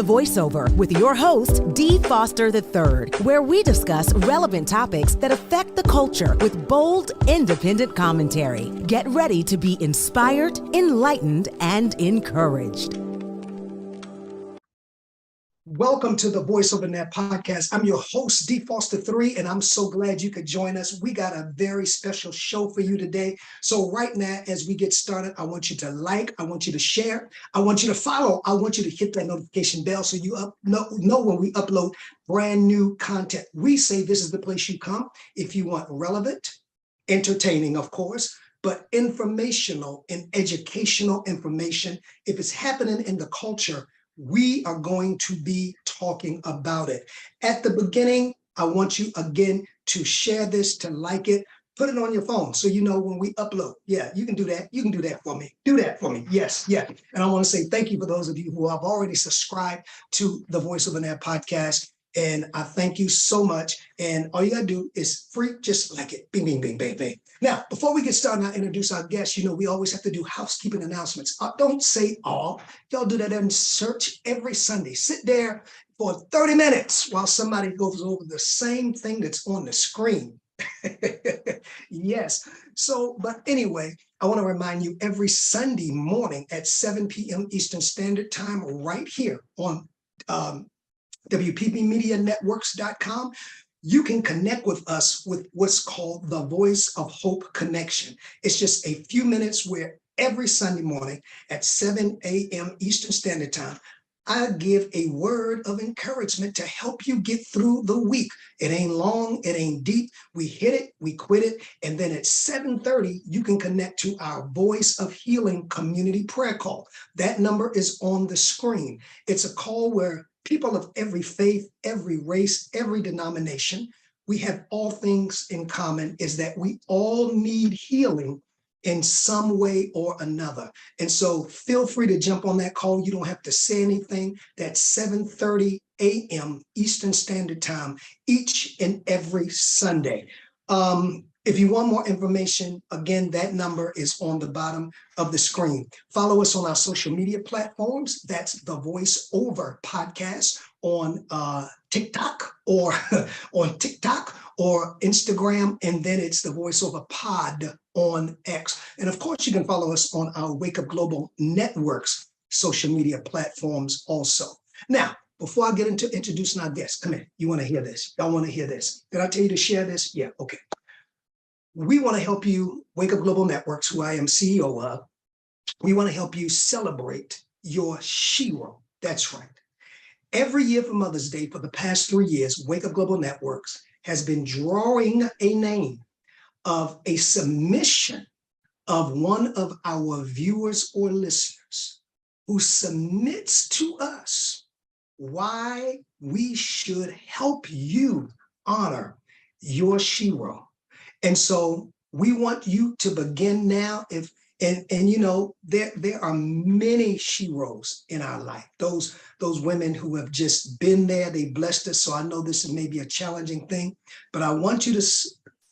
Voiceover with your host, D. Foster III, where we discuss relevant topics that affect the culture with bold, independent commentary. Get ready to be inspired, enlightened, and encouraged. Welcome to the Voiceover Net podcast. I'm your host, D. Foster III, and I'm so glad you could join us. We got a very special show for you today. So right now, as we get started, I want you to like, I want you to share, I want you to follow, I want you to hit that notification bell so you know when we upload brand new content. We say this is the place you come if you want relevant, entertaining, of course, but informational and educational information. If it's happening in the culture, we are going to be talking about it. At the beginning, I want you again to share this, to like it, put it on your phone so you know when we upload. Yeah, you can do that. You can do that for me. Do that for me. Yes, yeah. And I want to say thank you for those of you who have already subscribed to the Voice of an Ad podcast. And I thank you so much. And all you got to do is free, just like it. Bing, bing, bing, bing, bing. Now, before we get started, I'll introduce our guests. You know, we always have to do housekeeping announcements. Don't say all. Y'all do that in church every Sunday. Sit there for 30 minutes while somebody goes over the same thing that's on the screen. Yes. So, but anyway, I want to remind you every Sunday morning at 7 p.m. Eastern Standard Time, right here on WPBMediaNetworks.com, you can connect with us with what's called the Voice of Hope Connection. It's just a few minutes where every Sunday morning at 7 a.m. Eastern Standard Time, I give a word of encouragement to help you get through the week. It ain't long, it ain't deep. We hit it, we quit it, and then at 7:30, you can connect to our Voice of Healing community prayer call. That number is on the screen. It's a call where people of every faith, every race, every denomination, we have all things in common is that we all need healing in some way or another. And so feel free to jump on that call. You don't have to say anything. That's 7:30 a.m. Eastern Standard Time, each and every Sunday. If you want more information, again, that number is on the bottom of the screen. Follow us on our social media platforms. That's the Voiceover Podcast on TikTok or Instagram, and then it's the Voiceover Pod on X. And of course, you can follow us on our Wake Up Global Networks social media platforms also. Now, before I get into introducing our guests, come in. You want to hear this? Y'all want to hear this? Did I tell you to share this? Yeah, okay. We want to help you, Wake Up Global Networks, who I am CEO of. We want to help you celebrate your shero. That's right. Every year for Mother's Day for the past 3 years, Wake Up Global Networks has been drawing a name of a submission of one of our viewers or listeners who submits to us why we should help you honor your shero. And so we want you to begin now. And you know, there are many sheroes in our life. Those women who have just been there, they blessed us. So I know this may be a challenging thing, but I want you to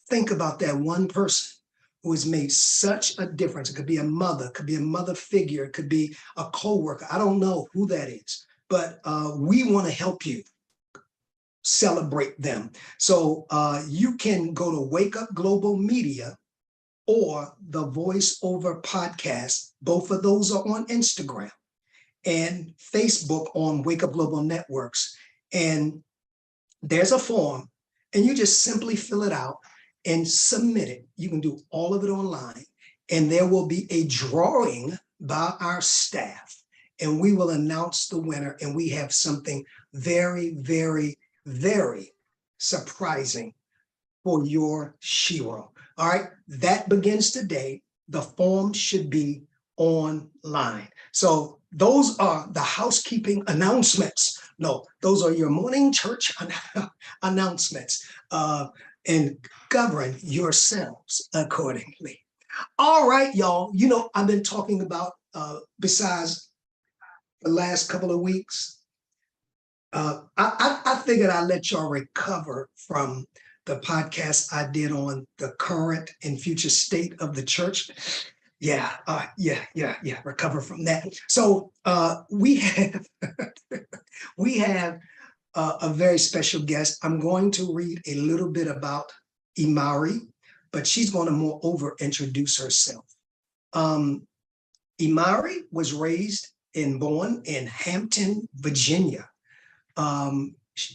think about that one person who has made such a difference. It could be a mother, it could be a mother figure, it could be a coworker. I don't know who that is, but we want to help you celebrate them. So you can go to Wake Up Global Media or the Voiceover Podcast. Both of those are on Instagram and Facebook on Wake Up Global Networks. And there's a form, and you just simply fill it out and submit it. You can do all of it online, and there will be a drawing by our staff, and we will announce the winner. And we have something very, very, very surprising for your shero. All right, that begins today. The form should be online. So those are the housekeeping announcements. No, those are your morning church announcements, and govern yourselves accordingly. All right, y'all. You know, I've been talking about, besides the last couple of weeks, I figured I'd let y'all recover from the podcast I did on the current and future state of the church. Yeah. Recover from that. So we have we have a very special guest. I'm going to read a little bit about Imari, but she's going to moreover introduce herself. Um, Imari was raised and born in Hampton, Virginia.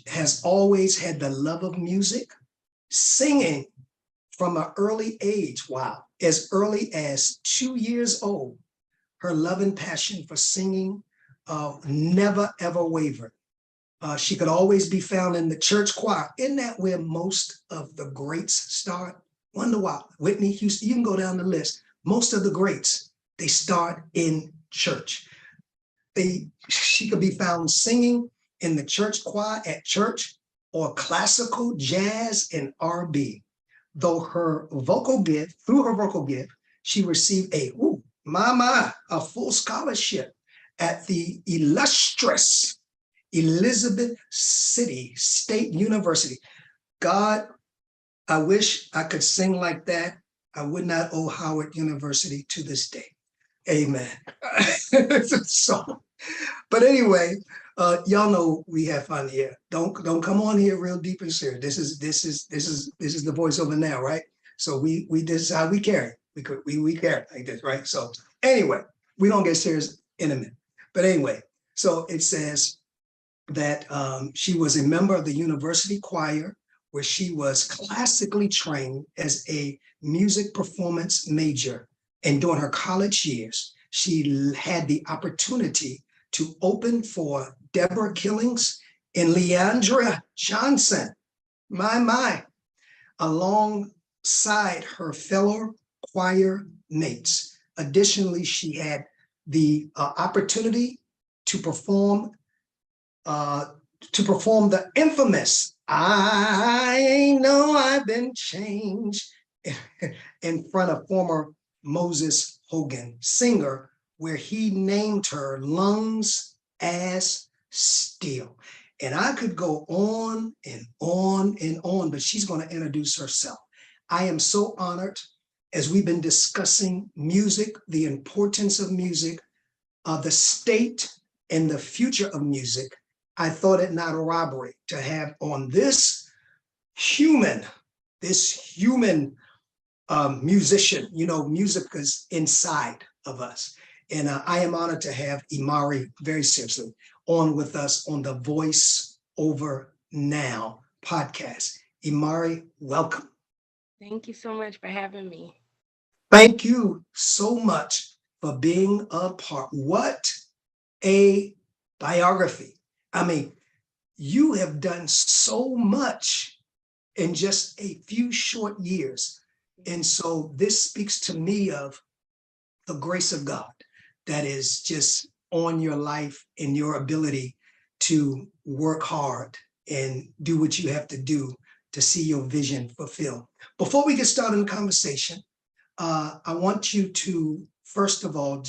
Has always had the love of music, singing from an early age. Wow, as early as 2 years old, her love and passion for singing never ever wavered. She could always be found in the church choir. Isn't that where most of the greats start? Wonder why. Whitney Houston, you can go down the list. Most of the greats, they start in church. She could be found singing in the church choir at church or classical, jazz, and R&B. Though through her vocal gift, she received a full scholarship at the illustrious Elizabeth City State University. God, I wish I could sing like that. I would not owe Howard University to this day. Amen. So, but anyway, y'all know we have fun here. Don't come on here real deep and serious. This is the voiceover now, right? So we this is how we carry. We carry like this, right? So anyway, we don't get serious in a minute. But anyway, so it says that she was a member of the university choir, where she was classically trained as a music performance major. And during her college years, she had the opportunity to open for Deborah Killings and Leandra Johnson, my, alongside her fellow choir mates. Additionally, she had the opportunity to perform the infamous "I Know I've Been Changed" in front of former Moses Hogan singer, where he named her lungs as steel. And I could go on and on and on, but she's going to introduce herself. I am so honored, as we've been discussing music, the importance of music, the state and the future of music. I thought it not a robbery to have on this human musician. You know, music is inside of us. And I am honored to have Imari, very seriously, on with us on the Voice Over Now podcast. Imari, welcome. Thank you so much for having me. Thank you so much for being a part. What a biography. I mean, you have done so much in just a few short years. And so this speaks to me of the grace of God that is just on your life and your ability to work hard and do what you have to do to see your vision fulfilled. Before we get started in the conversation, I want you to, first of all,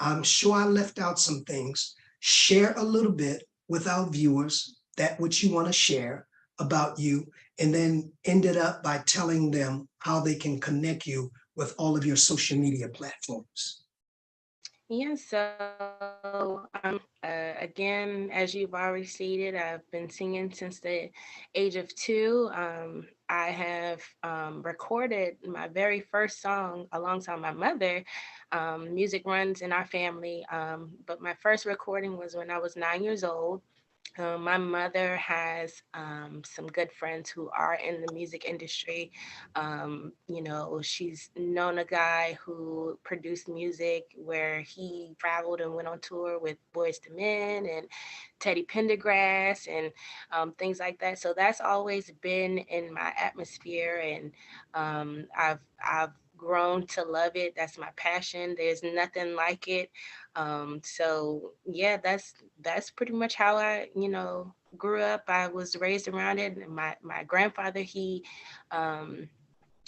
I'm sure I left out some things, share a little bit with our viewers, that which you want to share about you, and then end it up by telling them how they can connect you with all of your social media platforms. Yeah, so again, as you've already stated, I've been singing since the age of 2. I have recorded my very first song alongside my mother. Music runs in our family, but my first recording was when I was 9 years old. My mother has some good friends who are in the music industry. She's known a guy who produced music where he traveled and went on tour with Boys to Men and Teddy Pendergrass and things like that. So that's always been in my atmosphere, and I've grown to love it. That's my passion. There's nothing like it. So yeah, that's pretty much how I, grew up. I was raised around it. And my grandfather, he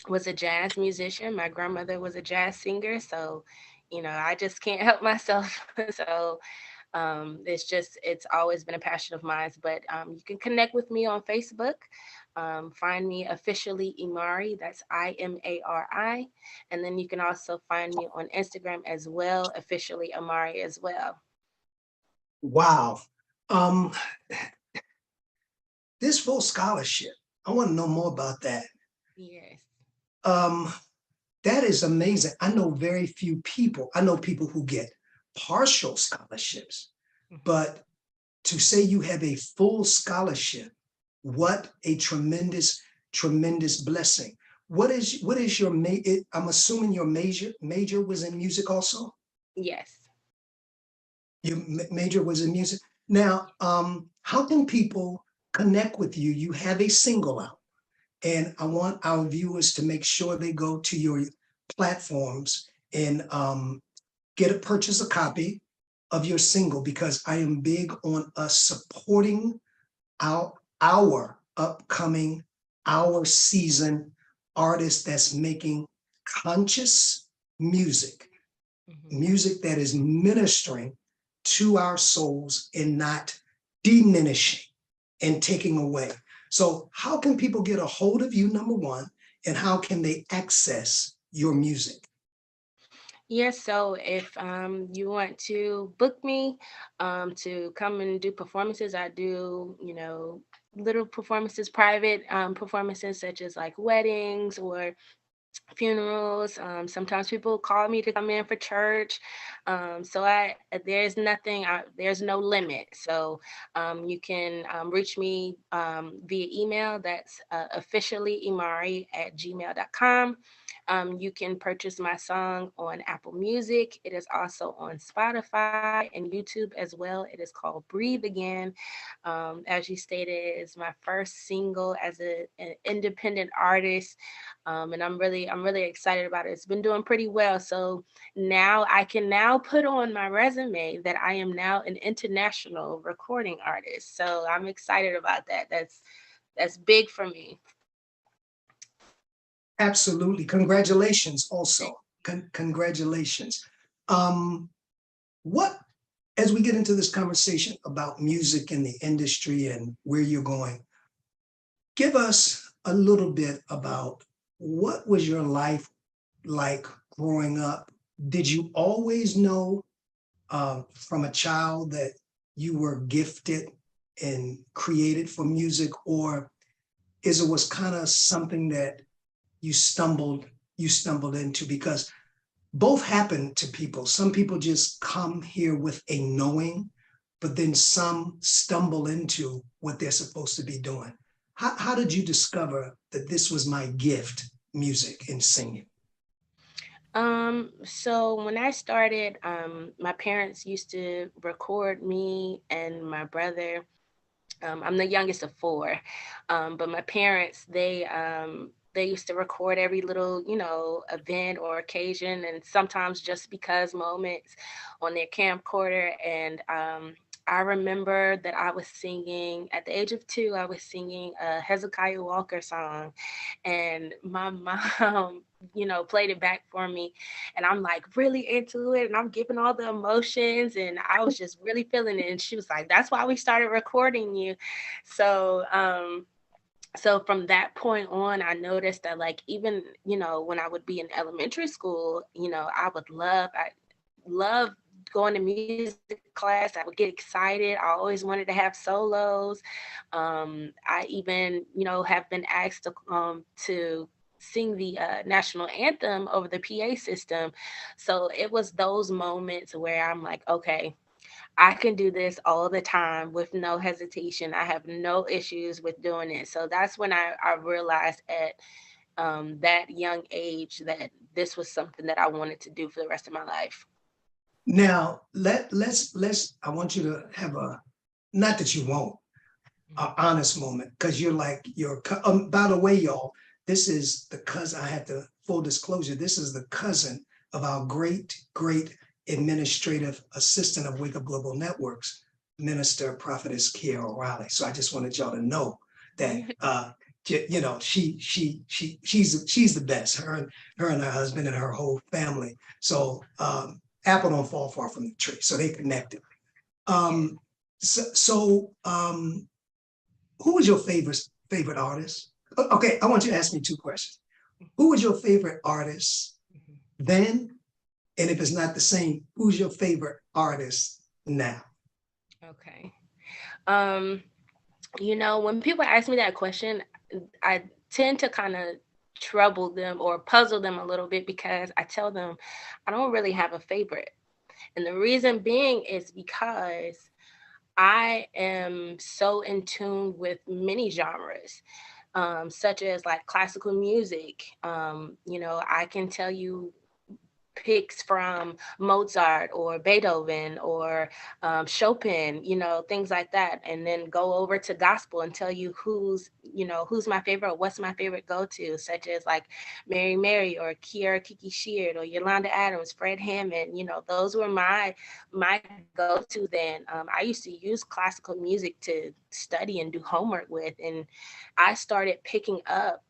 was a jazz musician. My grandmother was a jazz singer. So, I just can't help myself. So It's always been a passion of mine. But you can connect with me on Facebook. Find me officially Imari. That's Imari. And then you can also find me on Instagram as well, officially Imari as well. Wow. Um, this full scholarship, I want to know more about that. Yes. Um, that is amazing. I know very few people. I know people who get partial scholarships, but to say you have a full scholarship, what a tremendous, tremendous blessing. What is your I'm assuming your major was in music also? Yes. Your major was in music. Now, how can people connect with you? You have a single out, and I want our viewers to make sure they go to your platforms and purchase a copy of your single, because I am big on us supporting our upcoming, our season artist that's making conscious music, music that is ministering to our souls and not diminishing and taking away. So how can people get a hold of you, number one, and how can they access your music? Yes, so if you want to book me to come and do performances, I do, little performances, private performances such as like weddings or funerals. Sometimes people call me to come in for church. So there's no limit. So you can reach me via email. That's officially imari@gmail.com. You can purchase my song on Apple Music. It is also on Spotify and YouTube as well. It is called Breathe Again. As you stated, it is my first single as an independent artist. And I'm really excited about it. It's been doing pretty well. So now I can now put on my resume that I am now an international recording artist. So I'm excited about that. That's big for me. Absolutely. Congratulations also. Congratulations. Um, what, as we get into this conversation about music and the industry and where you're going, give us a little bit about what was your life like growing up? Did you always know from a child that you were gifted and created for music, or was kind of something that you stumbled into? Because both happen to people. Some people just come here with a knowing, but then some stumble into what they're supposed to be doing. How did you discover that this was my gift, music and singing? So when I started, my parents used to record me and my brother. I'm the youngest of four, but my parents, they used to record every little, event or occasion, and sometimes just because moments on their camcorder. And I remember that I was singing at the age of 2. I was singing a Hezekiah Walker song, and my mom, played it back for me, and I'm like really into it, and I'm giving all the emotions, and I was just really feeling it. And she was like, "That's why we started recording you." So, so from that point on, I noticed that, like, even, when I would be in elementary school, I love going to music class. I would get excited. I always wanted to have solos. I even, have been asked to sing the national anthem over the PA system. So it was those moments where I'm like, okay, I can do this all the time with no hesitation. I have no issues with doing it. So that's when I realized at that young age that this was something that I wanted to do for the rest of my life. Now, let's I want you to have not that you won't, an honest moment, because by the way, y'all, this is the cousin. I had the full disclosure. This is the cousin of our great, great administrative assistant of Wake Up Global Networks, Minister Prophetess Kia O'Reilly. So I just wanted y'all to know that she's the best. Her and her husband and her whole family. So apple don't fall far from the tree. So they connected. Who was your favorite artist? Okay, I want you to ask me two questions. Who was your favorite artist then? And if it's not the same, who's your favorite artist now? Okay. When people ask me that question, I tend to kind of trouble them or puzzle them a little bit because I tell them I don't really have a favorite. And the reason being is because I am so in tune with many genres, such as like classical music. I can tell you picks from Mozart or Beethoven or Chopin, things like that, and then go over to gospel and tell you who's my favorite, what's my favorite go-to, such as like Mary Mary or Kiara Kiki Sheard or Yolanda Adams, Fred Hammond. Those were my go-to then. I used to use classical music to study and do homework with, and I started picking up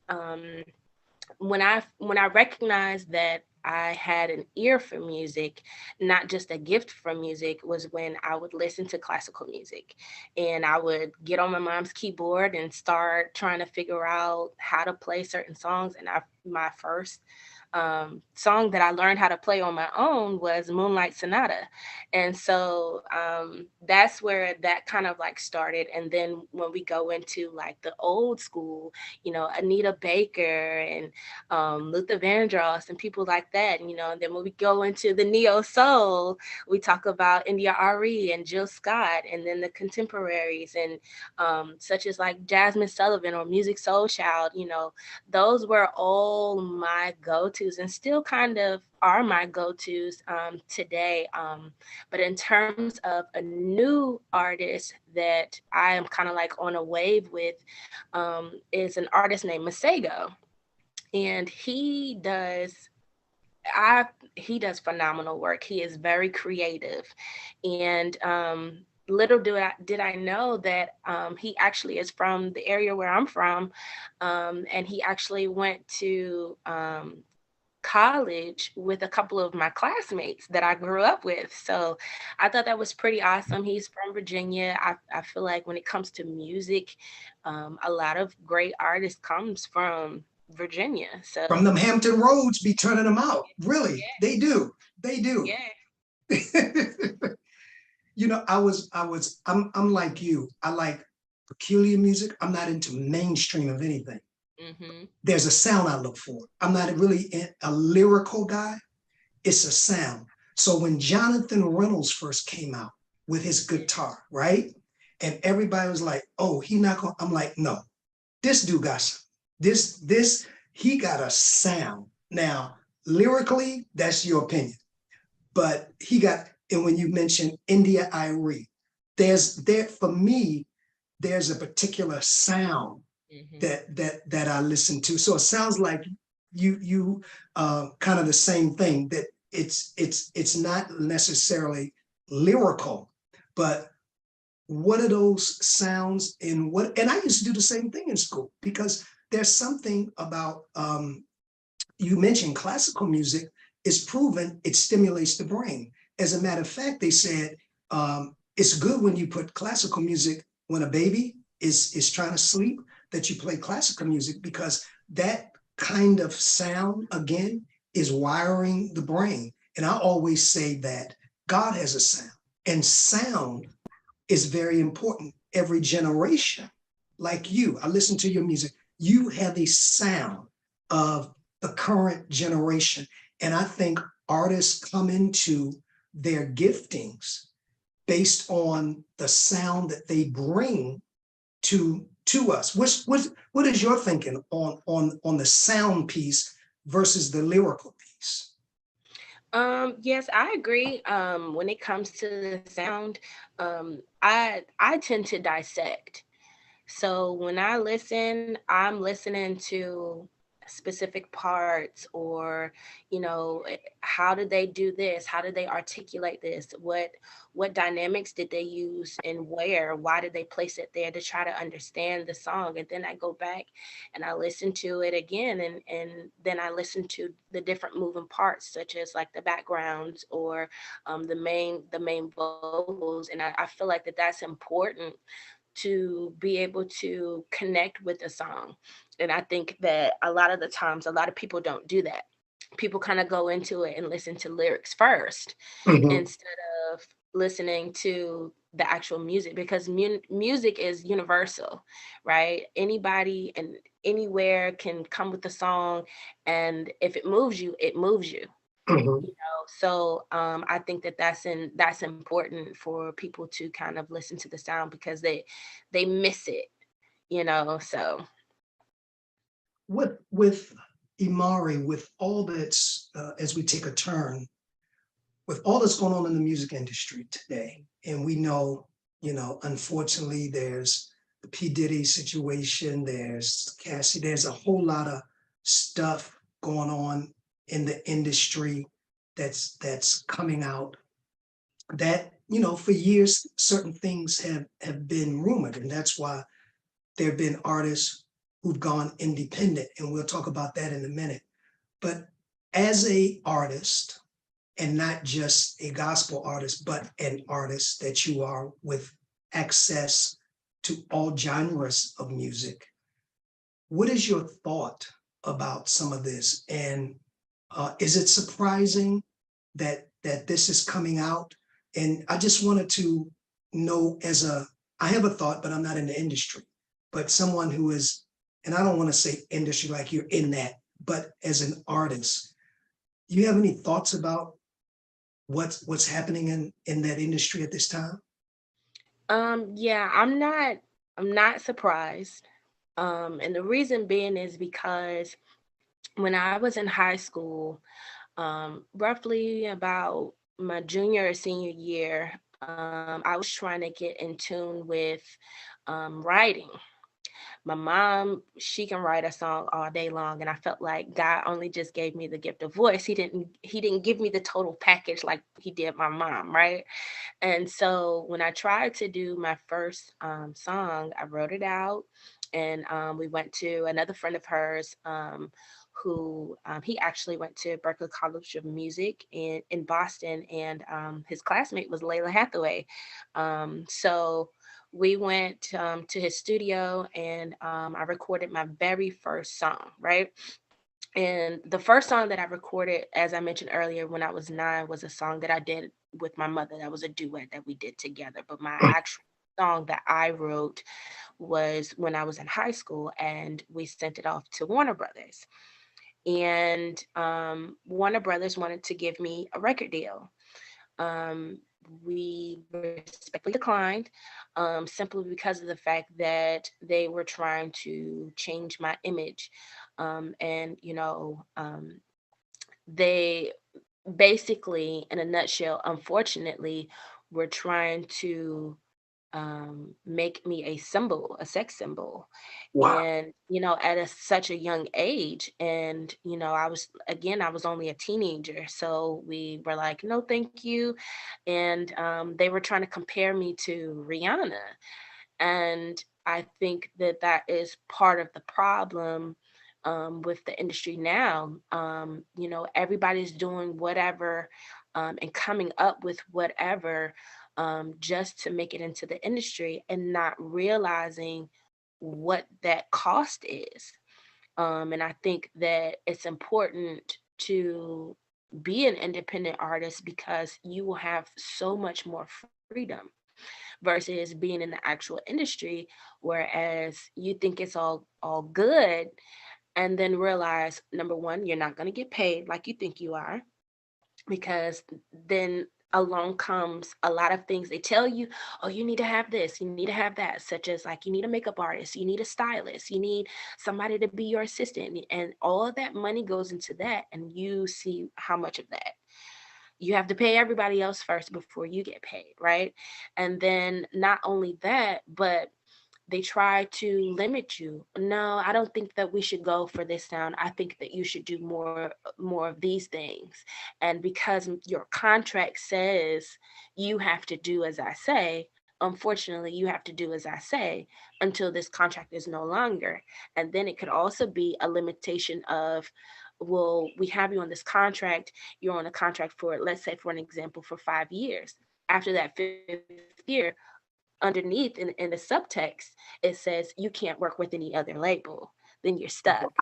when I recognized that I had an ear for music, not just a gift for music, was when I would listen to classical music. And I would get on my mom's keyboard and start trying to figure out how to play certain songs. And my first song that I learned how to play on my own was Moonlight Sonata. And so that's where that kind of like started. And then when we go into like the old school, Anita Baker and Luther Vandross and people like that, and then when we go into the neo soul, we talk about India Ari and Jill Scott, and then the contemporaries and such as like Jasmine Sullivan or Music Soul Child. Those were all my go-tos and still kind of are my go-tos today. But in terms of a new artist that I am kind of like on a wave with is an artist named Masego. And he does phenomenal work. He is very creative. And little did I know that he actually is from the area where I'm from. And he actually went to college with a couple of my classmates that I grew up with. So I thought that was pretty awesome. He's from Virginia. I feel like when it comes to music, a lot of great artists comes from Virginia. So From them Hampton Roads be turning them out. Really, yeah. They do. Yeah. I'm like you. I like peculiar music. I'm not into mainstream of anything. Mm-hmm. There's a sound I look for. I'm not really a lyrical guy. It's a sound. So when Jonathan Reynolds first came out with his guitar, right? And everybody was like, oh, he not gonna, I'm like, no, this dude got some. He got a sound. Now, lyrically, that's your opinion. But and when you mentioned India Irie, for me, there's a particular sound that I listen to. So it sounds like you kind of the same thing, that it's not necessarily lyrical, but what are those sounds and I used to do the same thing in school, because there's something about you mentioned classical music is proven it stimulates the brain. As a matter of fact, they said it's good when you put classical music when a baby is trying to sleep, that you play classical music, because that kind of sound, again, is wiring the brain. And I always say that God has a sound, and sound is very important. Every generation, like you, I listen to your music, you have a sound of the current generation. And I think artists come into their giftings based on the sound that they bring to us. What is your thinking on the sound piece versus the lyrical piece? Yes, I agree. When it comes to the sound, I tend to dissect. So when I listen, I'm listening to specific parts, or how did they do this, how did they articulate this, what dynamics did they use, and why did they place it there, to try to understand the song. And then I go back and I listen to it again, and then I listen to the different moving parts, such as like the backgrounds, or the main vocals. And I feel like that's important to be able to connect with a song. And I think that a lot of the times, a lot of people don't do that. People kind of go into it and listen to lyrics first, Mhm. instead of listening to the actual music, because music is universal, right? Anybody and anywhere can come with a song, and if it moves you, it moves you. Mhm. So I think that that's important for people to kind of listen to the sound, because they miss it, so. With Imari, with all that's as we take a turn, with all that's going on in the music industry today, and we know, unfortunately, there's the P. Diddy situation, there's Cassie, there's a whole lot of stuff going on in the industry that's coming out that, for years, certain things have been rumored, and that's why there have been artists who've gone independent, and we'll talk about that in a minute. But as a artist, and not just a gospel artist, but an artist that you are with access to all genres of music. What is your thought about some of this? And is it surprising that this is coming out? And I just wanted to know, I have a thought, but I'm not in the industry, but someone who is, and I don't want to say industry like you're in that, but as an artist, do you have any thoughts about what's happening in that industry at this time? Yeah, I'm not surprised. And the reason being is because when I was in high school, roughly about my junior or senior year, I was trying to get in tune with writing. My mom, she can write a song all day long, and I felt like God only just gave me the gift of voice. He didn't give me the total package like he did my mom, right? And so when I tried to do my first song, I wrote it out, and we went to another friend of hers, who he actually went to Berklee College of Music in Boston, and his classmate was Layla Hathaway. So we went to his studio, and I recorded my very first song, right? And the first song that I recorded, as I mentioned earlier, when I was 9, was a song that I did with my mother. That was a duet that we did together. But my actual song that I wrote was when I was in high school, and we sent it off to Warner Brothers. And Warner Brothers wanted to give me a record deal. Um, we respectfully declined, simply because of the fact that they were trying to change my image. And, they basically, in a nutshell, unfortunately, were trying to make me a symbol, a sex symbol. Wow. And, at such a young age. And, I was only a teenager. So we were like, no, thank you. And they were trying to compare me to Rihanna. And I think that that is part of the problem with the industry now. Everybody's doing whatever, and coming up with whatever, just to make it into the industry, and not realizing what that cost is. And I think that it's important to be an independent artist, because you will have so much more freedom versus being in the actual industry, whereas you think it's all good, and then realize, number one, you're not going to get paid like you think you are, because then along comes a lot of things they tell you. Oh, you need to have this, you need to have that, such as like, you need a makeup artist, you need a stylist, you need somebody to be your assistant, and all of that money goes into that, and you see how much of that you have to pay everybody else first before you get paid, right? And then not only that, but they try to limit you. No, I don't think that we should go for this sound. I think that you should do more of these things. And because your contract says you have to do as I say, unfortunately you have to do as I say until this contract is no longer. And then it could also be a limitation of, well, we have you on this contract. You're on a contract for, let's say, for an example, for 5 years. After that 5th year, underneath in the subtext, it says you can't work with any other label. Then you're stuck.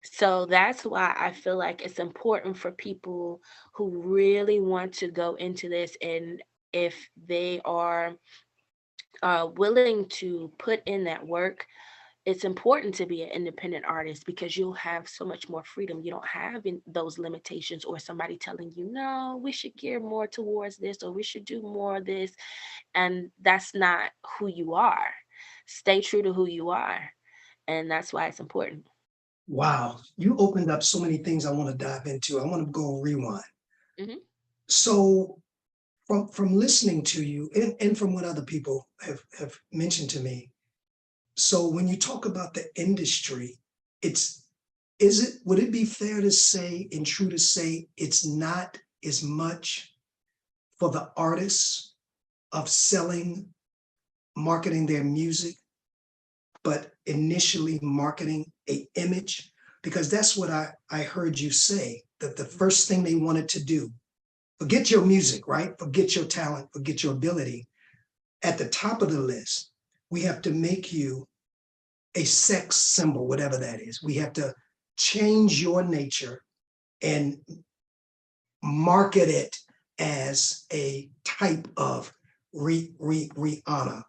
So that's why I feel like it's important for people who really want to go into this, and if they are willing to put in that work, it's important to be an independent artist because you'll have so much more freedom. You don't have those limitations or somebody telling you, no, we should gear more towards this or we should do more of this. And that's not who you are. Stay true to who you are. And that's why it's important. Wow, you opened up so many things I want to dive into. I want to go rewind. Hmm. So from listening to you and from what other people have mentioned to me, so when you talk about the industry, would it be fair to say and true to say it's not as much for the artists of selling, marketing their music, but initially marketing a image? Because that's what I heard you say, that the first thing they wanted to do, forget your music, right? Forget your talent, forget your ability. At the top of the list, we have to make you a sex symbol, whatever that is. We have to change your nature and market it as a type of Rihanna.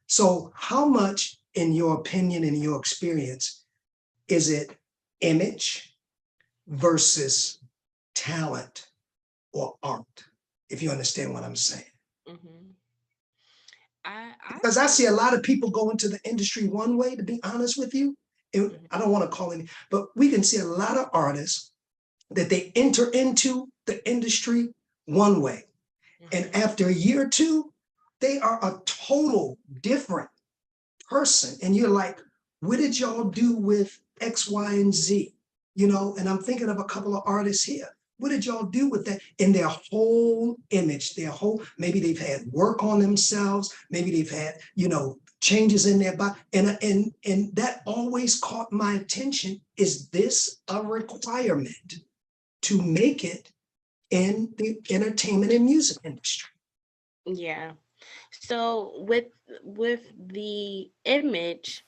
So how much, in your opinion, in your experience, is it image versus talent or art, if you understand what I'm saying? Hmm. I Because I feel. see a lot of people go into the industry one way, to be honest with you. I don't want to call any, but we can see a lot of artists that they enter into the industry one way. And Mhm. after a year or two, they are a total different person. And you're like, what did y'all do with X, Y, and Z? And I'm thinking of a couple of artists here. What did y'all do with that in their whole image, maybe they've had work on themselves, maybe they've had, changes in their body. And that always caught my attention. Is this a requirement to make it in the entertainment and music industry? Yeah. So with the image,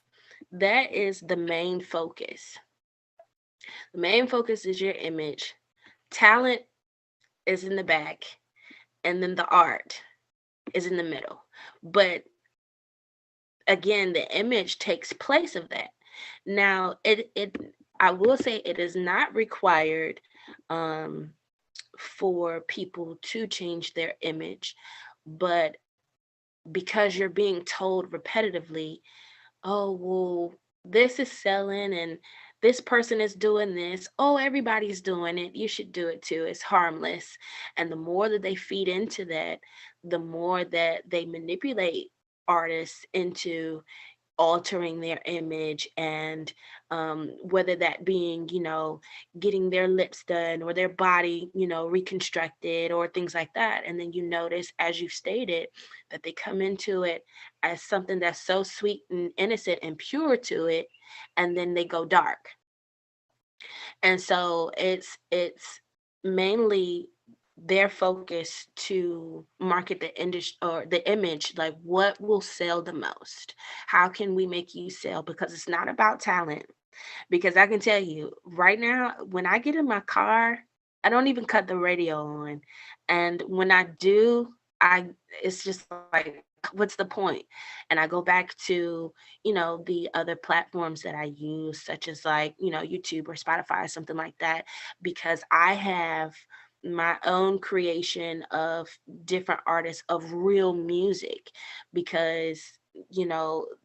that is the main focus. The main focus is your image. Talent is in the back, and then the art is in the middle. But again, the image takes place of that. Now, it I will say it is not required um, for people to change their image, but because you're being told repetitively, oh, well, this is selling and this person is doing this. Oh, everybody's doing it. You should do it too. It's harmless. And the more that they feed into that, the more that they manipulate artists into altering their image, and whether that being, getting their lips done or their body, reconstructed or things like that. And then you notice, as you stated, that they come into it as something that's so sweet and innocent and pure to it, and then they go dark. And so it's mainly their focus to market the industry or the image, like what will sell the most, how can we make you sell, because it's not about talent. Because I can tell you right now, when I get in my car, I don't even cut the radio on. And when I do, I it's just like, what's the point? And I go back to, the other platforms that I use, such as like, YouTube or Spotify, something like that, because I have my own creation of different artists of real music. Because,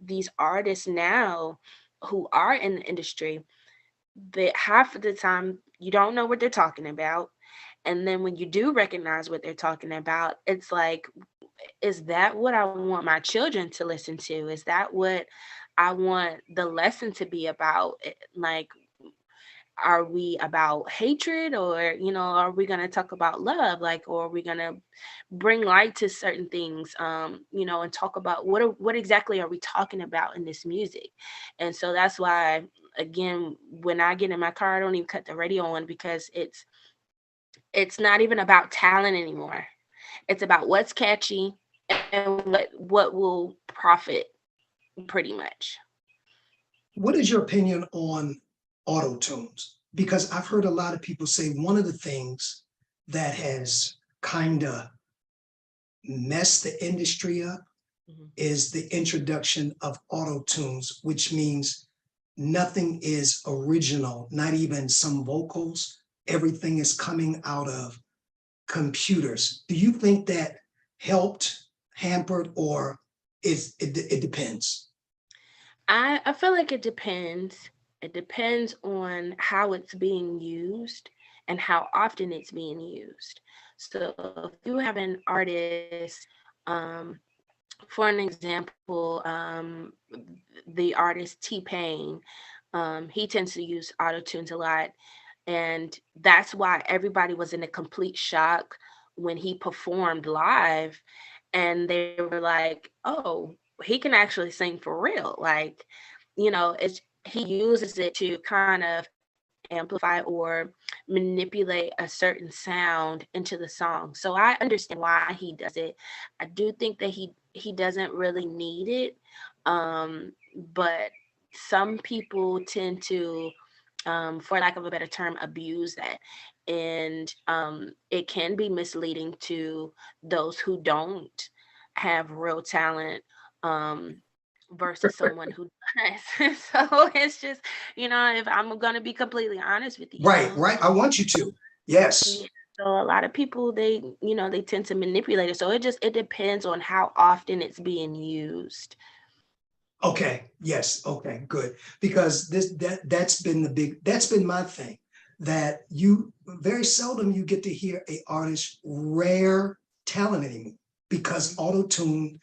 these artists now who are in the industry, that half of the time you don't know what they're talking about. And then when you do recognize what they're talking about, it's like is that what I want my children to listen to? Is that what I want the lesson to be about? Like, are we about hatred, or are we going to talk about love, like, or are we going to bring light to certain things, and talk about what exactly are we talking about in this music? And so that's why, again, when I get in my car, I don't even cut the radio on, because it's not even about talent anymore. It's about what's catchy and what will profit, pretty much. What is your opinion on auto tunes? Because I've heard a lot of people say one of the things that has kind of messed the industry up is the introduction of auto tunes, which means nothing is original, not even some vocals. Everything is coming out of computers. Do you think that helped, hampered, or it depends? I feel like it depends. It depends on how it's being used and how often it's being used. So if you have an artist, um, for an example, the artist T-Pain, he tends to use auto tunes a lot. And that's why everybody was in a complete shock when he performed live. And they were like, oh, he can actually sing for real. Like, he uses it to kind of amplify or manipulate a certain sound into the song. So I understand why he does it. I do think that he doesn't really need it. But some people tend to, for lack of a better term, abuse that. And it can be misleading to those who don't have real talent, versus someone who does. So it's just, if I'm going to be completely honest with you, Right. I want you to. Yes. yeah. So a lot of people, they tend to manipulate it. So it depends on how often it's being used. Okay. Yes. Okay. Good. Because that's been my thing, that you very seldom you get to hear a artist's rare talent anymore, because auto tune,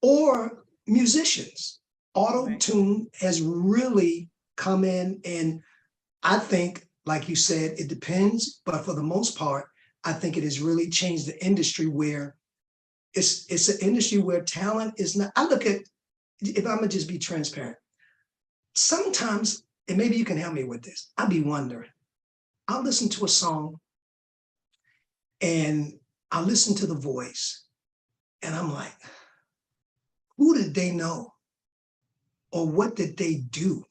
or musicians, auto Right. tune has really come in. And I think, like you said, it depends, but for the most part, I think it has really changed the industry, where it's an industry where talent is not. I look at, if I'm gonna just be transparent, sometimes, and maybe you can help me with this, I'll be wondering, I'll listen to a song and I'll listen to the voice, and I'm like, who did they know? Or what did they do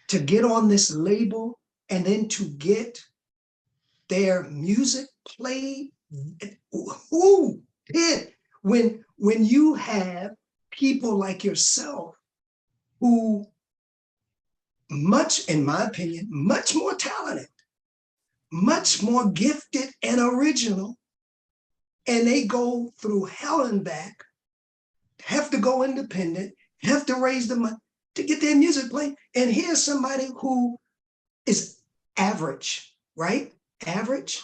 to get on this label, and then to get their music played? Who did? When you have people like yourself, who, much, in my opinion, much more talented, much more gifted and original, and they go through hell and back, have to go independent, have to raise the money to get their music played. And here's somebody who is average, right? Average.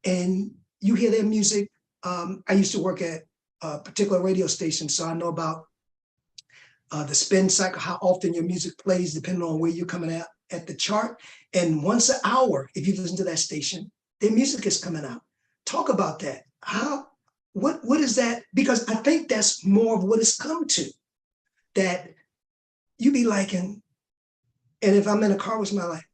And you hear their music. I used to work at a particular radio station, so I know about the spin cycle, how often your music plays, depending on where you're coming out at the chart. And once an hour, if you listen to that station, their music is coming out. Talk about that. What is that? Because I think that's more of what it's come to, that you be liking, and if I'm in a car with somebody, like,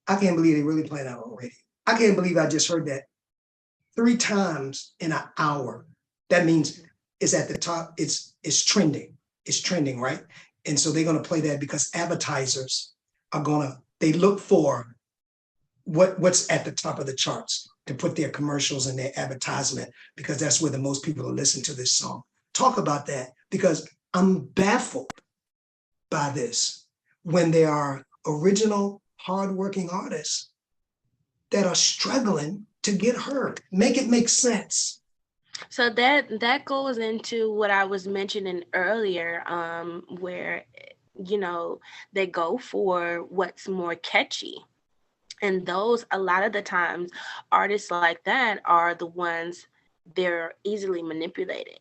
I can't believe they really playing that on radio. I can't believe I just heard that 3 times in an hour. That means it's at the top. It's trending. It's trending, right? And so they're going to play that because advertisers they look for what's at the top of the charts to put their commercials and their advertisement, because that's where the most people will listen to this song. Talk about that, because I'm baffled by this, when there are original, hardworking artists that are struggling to get heard. Make it make sense. So that goes into what I was mentioning earlier, where they go for what's more catchy. And those, a lot of the times, artists like that are the ones they're easily manipulated,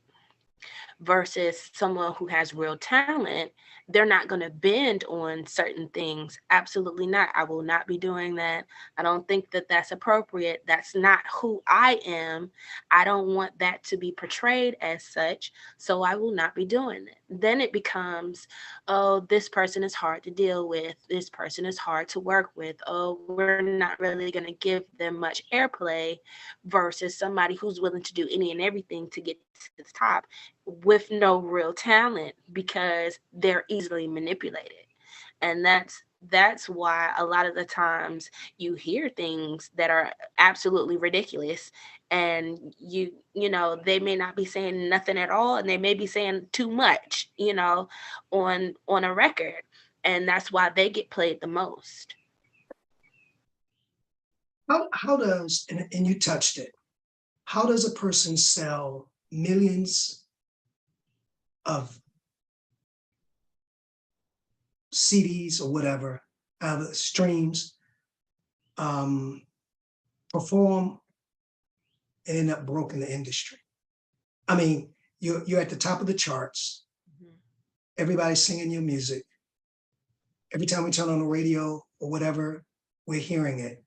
versus someone who has real talent. They're not going to bend on certain things. Absolutely not. I will not be doing that. I don't think that that's appropriate. That's not who I am. I don't want that to be portrayed as such. So I will not be doing it. Then it becomes, oh, this person is hard to deal with. This person is hard to work with. Oh, we're not really going to give them much airplay, versus somebody who's willing to do any and everything to get to the top with no real talent, because they're easily manipulated. And that's why a lot of the times you hear things that are absolutely ridiculous, and they may not be saying nothing at all, and they may be saying too much, on a record, and that's why they get played the most. How does, and you touched it, how does a person sell millions of CDs or whatever, streams, perform, and end up broke in the industry? I mean, you're at the top of the charts. Mhm. Everybody's singing your music. Every time we turn on the radio or whatever, we're hearing it.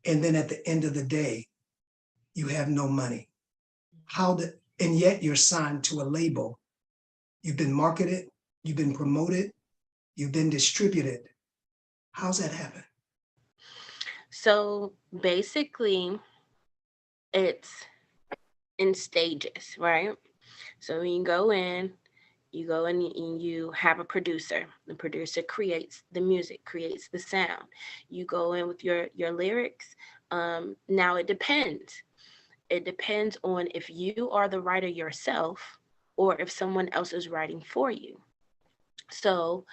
And then at the end of the day, you have no money. And yet you're signed to a label. You've been marketed, you've been promoted, you've been distributed. How's that happen? So basically, it's in stages, right? So when you go in and you have a producer. The producer creates the music, creates the sound. You go in with your lyrics. Now it depends. It depends on if you are the writer yourself or if someone else is writing for you. So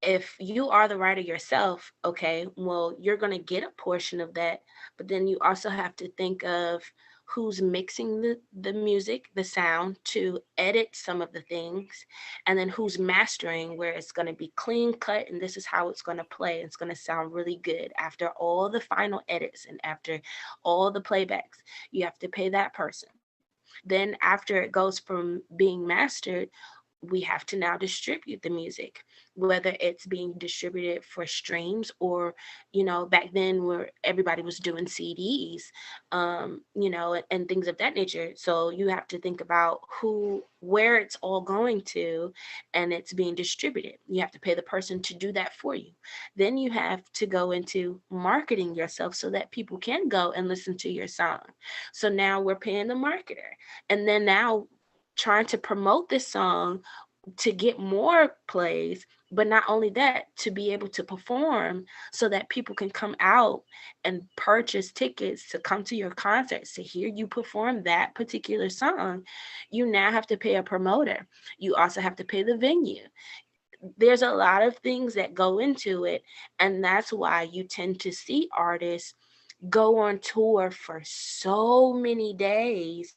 if you are the writer yourself, okay, well, you're going to get a portion of that, but then you also have to think of who's mixing the music, the sound, to edit some of the things, and then who's mastering, where it's going to be clean cut and this is how it's going to play. It's going to sound really good after all the final edits and after all the playbacks. You have to pay that person. Then after it goes from being mastered, we have to now distribute the music, whether it's being distributed for streams or, back then where everybody was doing CDs, and things of that nature. So you have to think about where it's all going to, and it's being distributed. You have to pay the person to do that for you. Then you have to go into marketing yourself so that people can go and listen to your song. So now we're paying the marketer. And then now trying to promote this song to get more plays, but not only that, to be able to perform so that people can come out and purchase tickets to come to your concerts to hear you perform that particular song. You now have to pay a promoter. You also have to pay the venue. There's a lot of things that go into it, and that's why you tend to see artists go on tour for so many days,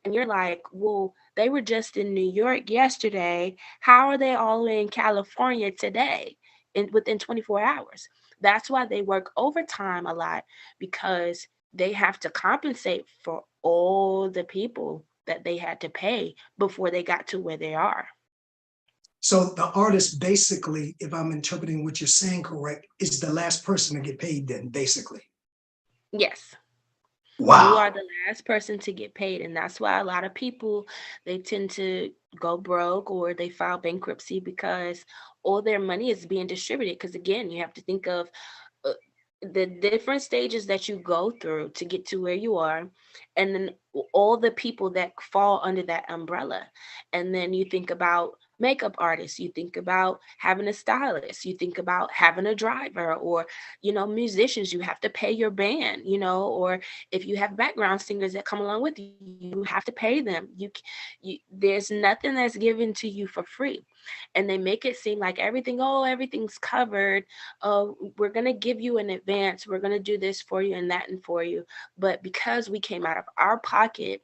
and you're like, well, they were just in New York yesterday. How are they all in California today within 24 hours? That's why they work overtime a lot, because they have to compensate for all the people that they had to pay before they got to where they are. So the artist basically, if I'm interpreting what you're saying correct, is the last person to get paid then, basically. Yes. You Wow. are the last person to get paid. And that's why a lot of people, they tend to go broke or they file bankruptcy, because all their money is being distributed. Because again, you have to think of uh, the different stages that you go through to get to where you are, and then all the people that fall under that umbrella. And then you think about makeup artists, you think about having a stylist, you think about having a driver, or musicians. You have to pay your band, or if you have background singers that come along with you, you have to pay them. There's nothing that's given to you for free. And they make it seem like everything's covered. We're going to give you an advance, we're going to do this for you and that and for you. But because we came out of our pocket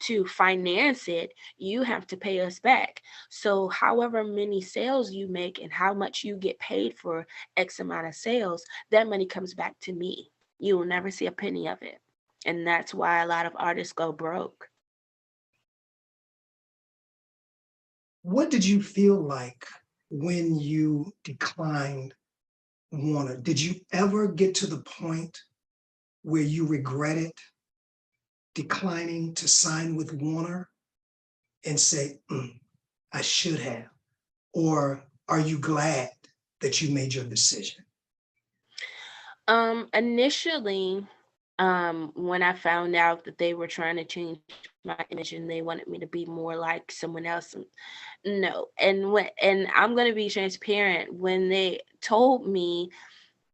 to finance it, you have to pay us back. So however many sales you make and how much you get paid for X amount of sales, that money comes back to me. You will never see a penny of it. And that's why a lot of artists go broke. What did you feel like when you declined Warner? Did you ever get to the point where you regretted declining to sign with Warner and say, I should have? Or are you glad that you made your decision? Initially, when I found out that they were trying to change my image and they wanted me to be more like someone else, no. And I'm gonna be transparent. When they told me,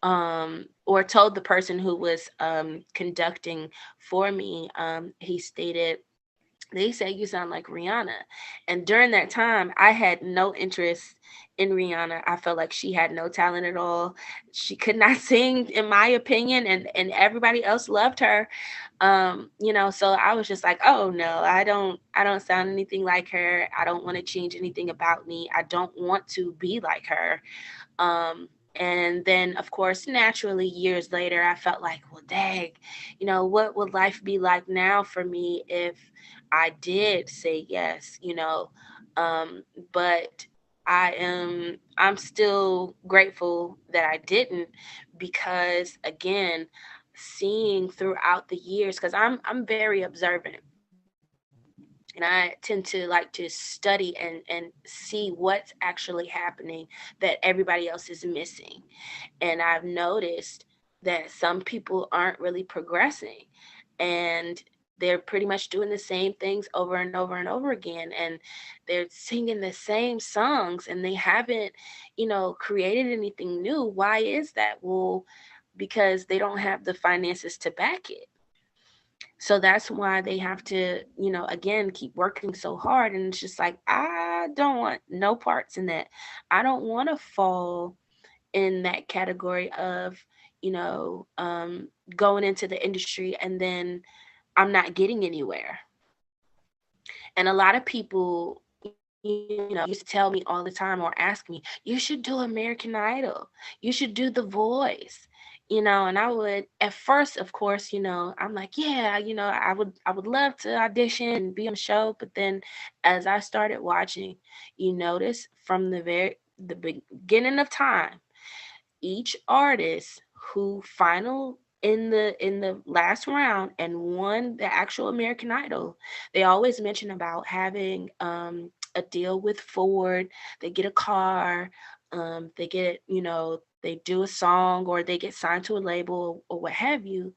or told the person who was conducting for me, he stated, they say you sound like Rihanna. And during that time, I had no interest in Rihanna. I felt like she had no talent at all. She could not sing, in my opinion, and everybody else loved her. So I was just like, oh no, I don't sound anything like her. I don't want to change anything about me. I don't want to be like her. And then, of course, naturally, years later, I felt like, well, dang, what would life be like now for me if I did say yes, Um, but I'm still grateful that I didn't, because again, seeing throughout the years, because I'm very observant, and I tend to like to study and see what's actually happening that everybody else is missing. And I've noticed that some people aren't really progressing, and they're pretty much doing the same things over and over and over again, and they're singing the same songs, and they haven't, created anything new. Why is that? Well, because they don't have the finances to back it. So that's why they have to, again, keep working so hard. And it's just like, I don't want no parts in that. I don't want to fall in that category of, you know, um, going into the industry and then I'm not getting anywhere. And a lot of people, used to tell me all the time or ask me, you should do American Idol. You should do The Voice. And I would, at first, of course, I'm like, yeah, I would love to audition and be on the show. But then as I started watching, you notice from the beginning of time, each artist who final in the last round and won the actual American Idol, they always mention about having a deal with Ford. They get a car, they get, they do a song, or they get signed to a label or what have you.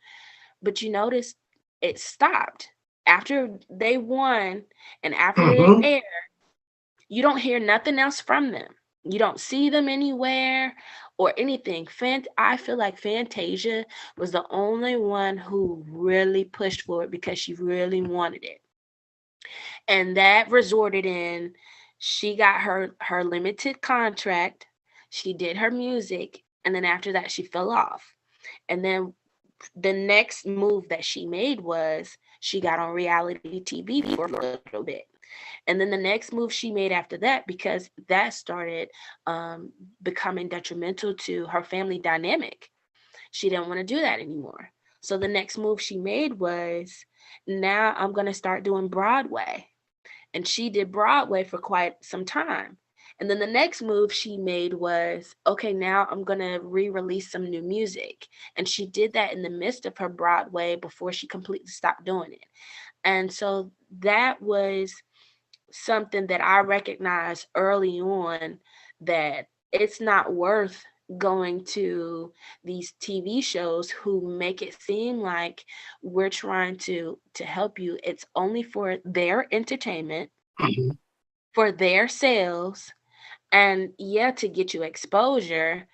But you notice it stopped after they won, and after they Mhm. aired, you don't hear nothing else from them. You don't see them anywhere or anything. I feel like Fantasia was the only one who really pushed for it because she really wanted it. And that resorted in, she got her limited contract, she did her music, and then after that she fell off. And then the next move that she made was she got on reality TV for a little bit. And then the next move she made after that, because that started becoming detrimental to her family dynamic, she didn't want to do that anymore. So the next move she made was, now I'm going to start doing Broadway. And she did Broadway for quite some time. And then the next move she made was, okay, now I'm going to re release some new music. And she did that in the midst of her Broadway before she completely stopped doing it. And so that was something that I recognized early on, that it's not worth going to these TV shows who make it seem like we're trying to help you. It's only for their entertainment, Mhm. for their sales, and yeah, to get you exposure,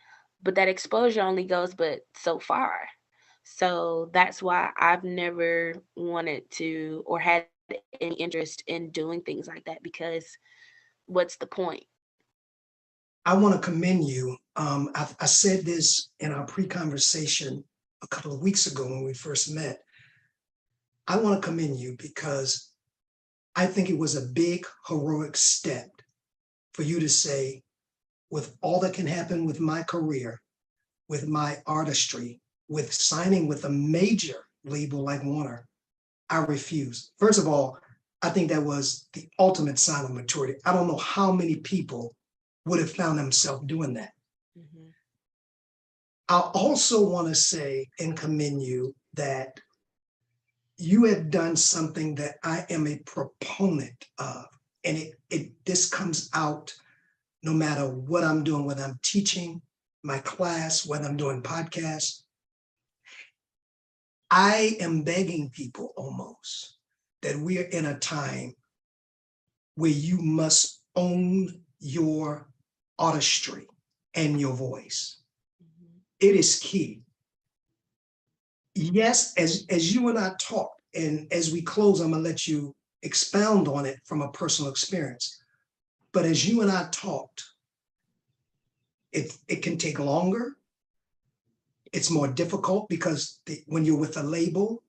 but that exposure only goes but so far. So that's why I've never wanted to or had any interest in doing things like that, because what's the point? I want to commend you. I said this in our pre-conversation a couple of weeks ago when we first met. I want to commend you because I think it was a big, heroic step for you to say, with all that can happen with my career, with my artistry, with signing with a major label like Warner, I refused. First of all, I think that was the ultimate sign of maturity. I don't know how many people would have found themselves doing that. Mhm. I also want to say and commend you that you have done something that I am a proponent of. And this comes out no matter what I'm doing, whether I'm teaching my class, whether I'm doing podcasts. I am begging people almost that we're in a time where you must own your artistry and your voice. Mhm. It is key. Yes, as you and I talk, and as we close, I'm gonna let you expound on it from a personal experience. But as you and I talked, it can take longer. It's more difficult because when you're with a label,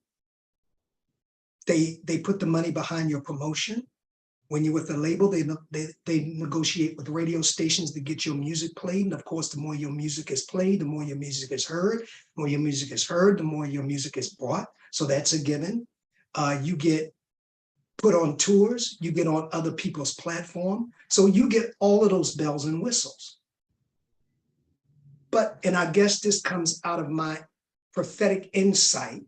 they put the money behind your promotion. When you're with a label, they negotiate with radio stations to get your music played. And of course, the more your music is played, the more your music is heard. The more your music is heard, the more your music is bought. So that's a given. You get put on tours, you get on other people's platform. So you get all of those bells and whistles. But, and I guess this comes out of my prophetic insight,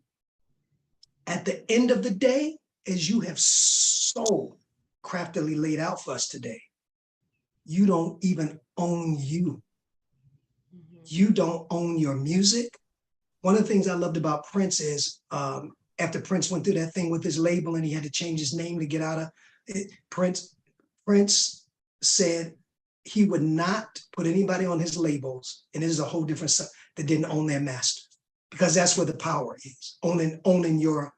at the end of the day, as you have so craftily laid out for us today, you don't even own you. Mhm. You don't own your music. One of the things I loved about Prince is after Prince went through that thing with his label and he had to change his name to get out of it, Prince said he would not put anybody on his labels, and this is a whole different stuff, that didn't own their master, because that's where the power is, owning your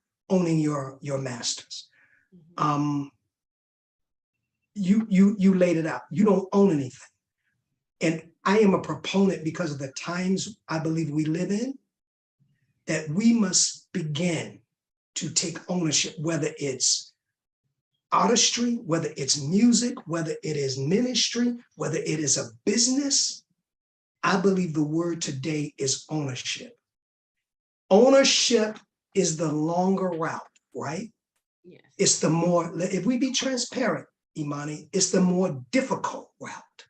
masters. Mhm. You laid it out. You don't own anything. And I am a proponent, because of the times I believe we live in, that we must begin to take ownership, whether it's artistry, whether it's music, whether it is ministry, whether it is a business. I believe the word today is ownership. Ownership is the longer route, right? Yes. It's the more, if we be transparent, Imani, it's the more difficult route.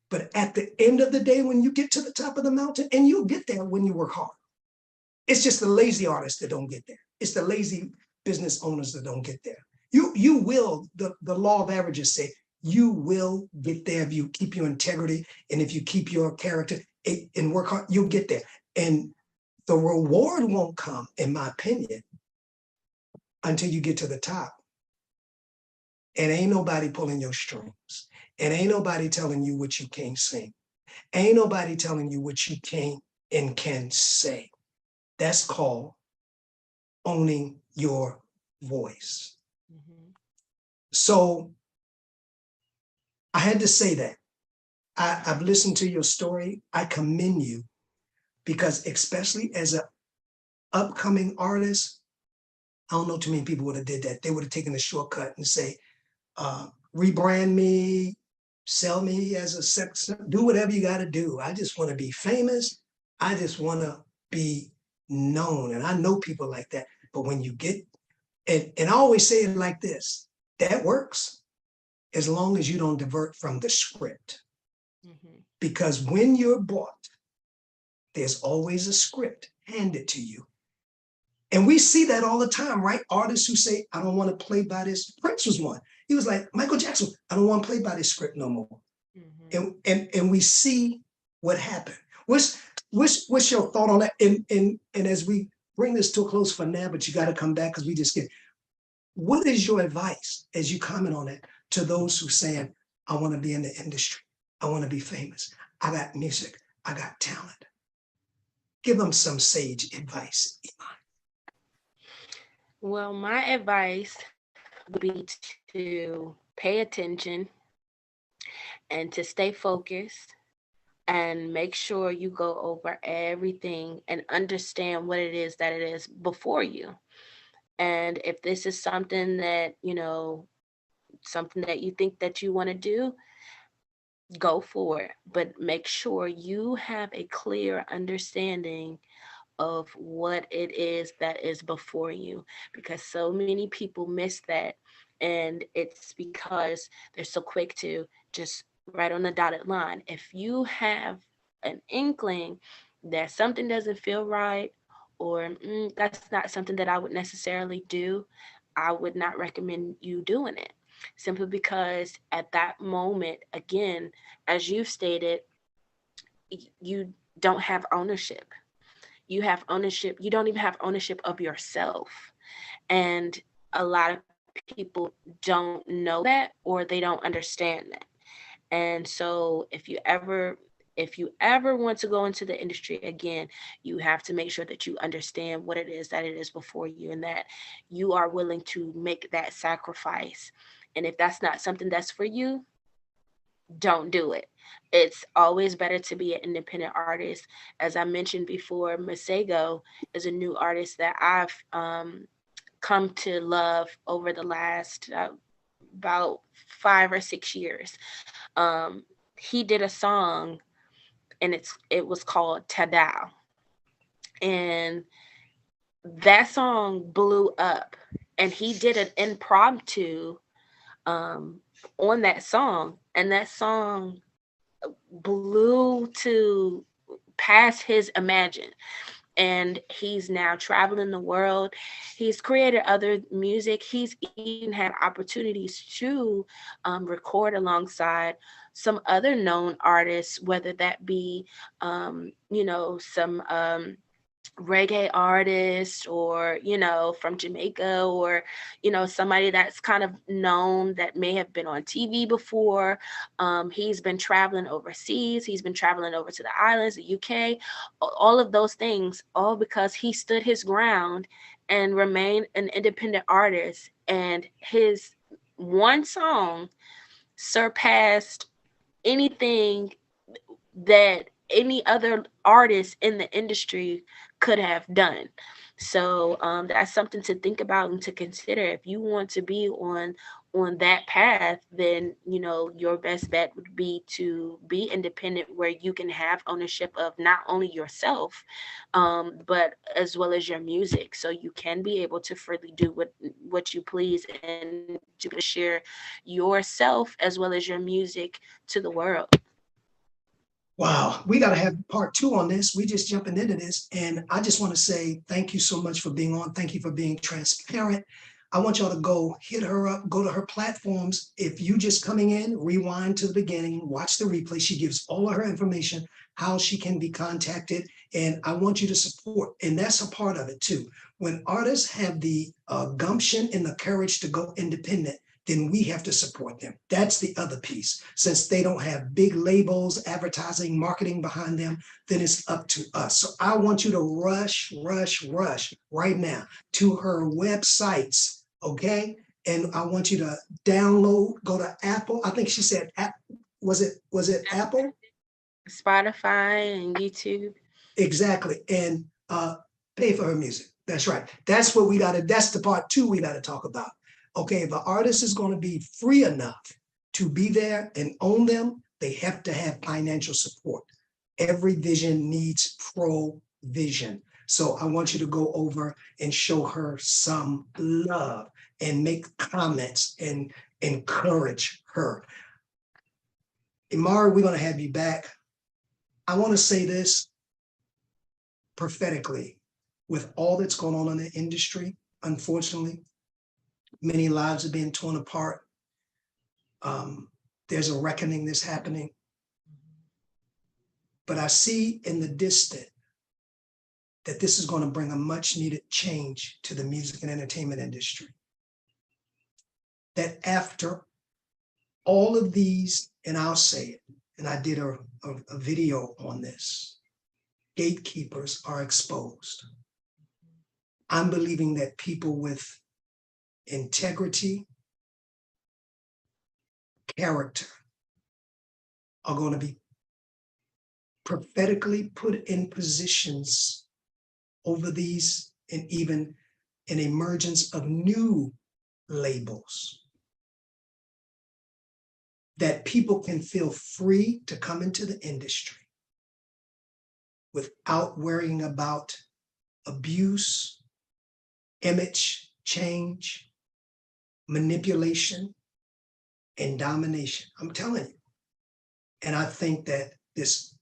But at the end of the day, when you get to the top of the mountain, and you'll get there when you work hard, it's just the lazy artists that don't get there. It's the lazy business owners that don't get there. You will, the law of averages say, you will get there if you keep your integrity and if you keep your character and work hard, you'll get there. And the reward won't come, in my opinion, until you get to the top. And ain't nobody pulling your strings. And ain't nobody telling you what you can't sing. Ain't nobody telling you what you can't and can say. That's called owning your voice. Mhm. So I had to say that. I've listened to your story. I commend you, because especially as an upcoming artist, I don't know too many people would have did that. They would have taken the shortcut and say, rebrand me, sell me as a sex, do whatever you got to do. I just want to be famous. I just want to be known. And I know people like that. But when you get, and I always say it like this, that works as long as you don't divert from the script. Mhm. Because when you're bought, there's always a script handed to you. And we see that all the time, right? Artists who say, I don't want to play by this. Prince was one. He was like, Michael Jackson, I don't want to play by this script no more. Mhm. And we see what happened. What's your thought on that? And as we bring this to a close for now, but you got to come back because we just get, what is your advice as you comment on it to those who saying, I want to be in the industry. I want to be famous. I got music. I got talent. Give them some sage advice, Iman. Well, my advice would be to pay attention and to stay focused and make sure you go over everything and understand what it is that it is before you. And if this is something that, something that you think that you want to do, go for it. But make sure you have a clear understanding of what it is that is before you, because so many people miss that. And it's because they're so quick to just write on the dotted line. If you have an inkling that something doesn't feel right, or that's not something that I would necessarily do, I would not recommend you doing it. Simply because at that moment, again, as you've stated, you don't have ownership. You have ownership. You don't even have ownership of yourself. And a lot of people don't know that, or they don't understand that. And so if you ever want to go into the industry again, you have to make sure that you understand what it is that it is before you, and that you are willing to make that sacrifice. And if that's not something that's for you, don't do it. It's always better to be an independent artist. As I mentioned before, Masego is a new artist that I've come to love over the last about 5 or 6 years. Um, he did a song, and it was called Tadao, and that song blew up. And he did an impromptu um, on that song, and that song blew to past his imagine. And he's now traveling the world. He's created other music. He's even had opportunities to record alongside some other known artists, whether that be some reggae artist, or from Jamaica, or somebody that's kind of known that may have been on TV before. He's been traveling overseas. He's been traveling over to the islands, the UK, all of those things, all because he stood his ground and remained an independent artist. And his one song surpassed anything that any other artist in the industry could have done. So that's something to think about and to consider. If you want to be on that path, then your best bet would be to be independent, where you can have ownership of not only yourself, but as well as your music, so you can be able to freely do what you please, and to share yourself as well as your music to the world. Wow, we got to have part two on this. We just jumping into this. And I just want to say thank you so much for being on. Thank you for being transparent. I want y'all to go hit her up, go to her platforms. If you just coming in, rewind to the beginning, watch the replay. She gives all of her information, how she can be contacted. And I want you to support. And that's a part of it too. When artists have the gumption and the courage to go independent, then we have to support them. That's the other piece. Since they don't have big labels, advertising, marketing behind them, then it's up to us. So I want you to rush right now to her websites, okay? And I want you to download, go to Apple. I think she said, was it Apple? Spotify and YouTube. Exactly. And pay for her music. That's right. That's what that's the part two we got to talk about. Okay, if an artist is going to be free enough to be there and own them, they have to have financial support. Every vision needs provision. So I want you to go over and show her some love and make comments and encourage her. Imari, we're going to have you back. I want to say this prophetically. With all that's going on in the industry, unfortunately, many lives are being torn apart. There's a reckoning that's happening. But I see in the distant that this is going to bring a much needed change to the music and entertainment industry. That after all of these, and I'll say it, and I did a video on this, gatekeepers are exposed. I'm believing that people with integrity, character are going to be prophetically put in positions over these, and even an emergence of new labels, that people can feel free to come into the industry without worrying about abuse, image change, manipulation, and domination. I'm telling you. And I think that this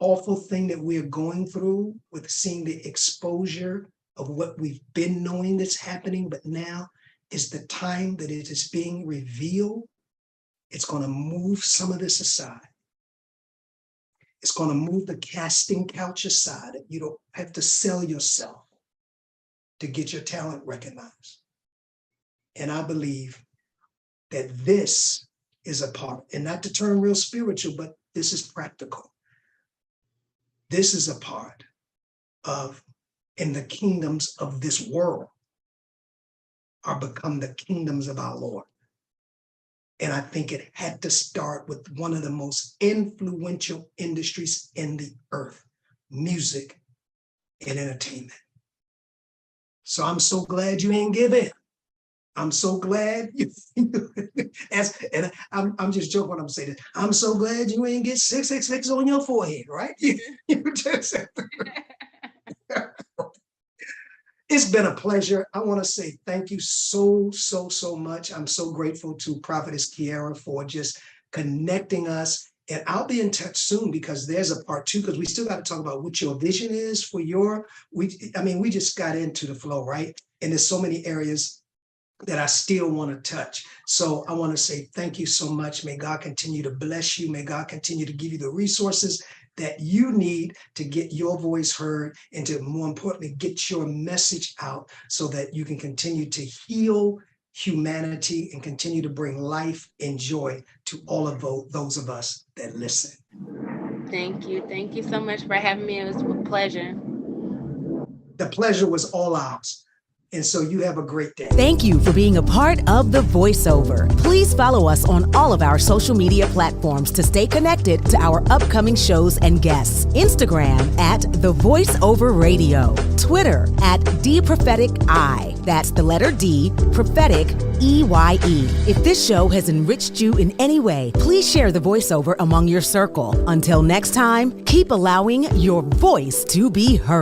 awful thing that we're going through with seeing the exposure of what we've been knowing that's happening, but now is the time that it is being revealed. It's going to move some of this aside. It's going to move the casting couch aside. You don't have to sell yourself to get your talent recognized. And I believe that this is a part, and not to turn real spiritual, but this is practical. This is a part of, in the kingdoms of this world are become the kingdoms of our Lord. And I think it had to start with one of the most influential industries in the earth, music and entertainment. So I'm so glad you ain't give in. I'm so glad you, and I'm just joking when I'm saying this. I'm so glad you ain't get 666 on your forehead, right? It's been a pleasure. I want to say thank you so much. I'm so grateful to Prophetess Kiara for just connecting us. And I'll be in touch soon because there's a part 2, because we still got to talk about what your vision is for we just got into the flow, right? And there's so many areas that I still want to touch. So I want to say thank you so much. May God continue to bless you. May God continue to give you the resources that you need to get your voice heard and to, more importantly, get your message out so that you can continue to heal humanity and continue to bring life and joy to all of those of us that listen. Thank you. Thank you so much for having me. It was a pleasure. The pleasure was all ours. And so you have a great day. Thank you for being a part of The Voiceover. Please follow us on all of our social media platforms to stay connected to our upcoming shows and guests. Instagram at The Voiceover Radio. Twitter at DPropheticI. That's the letter D, prophetic, EYE. If this show has enriched you in any way, please share The Voiceover among your circle. Until next time, keep allowing your voice to be heard.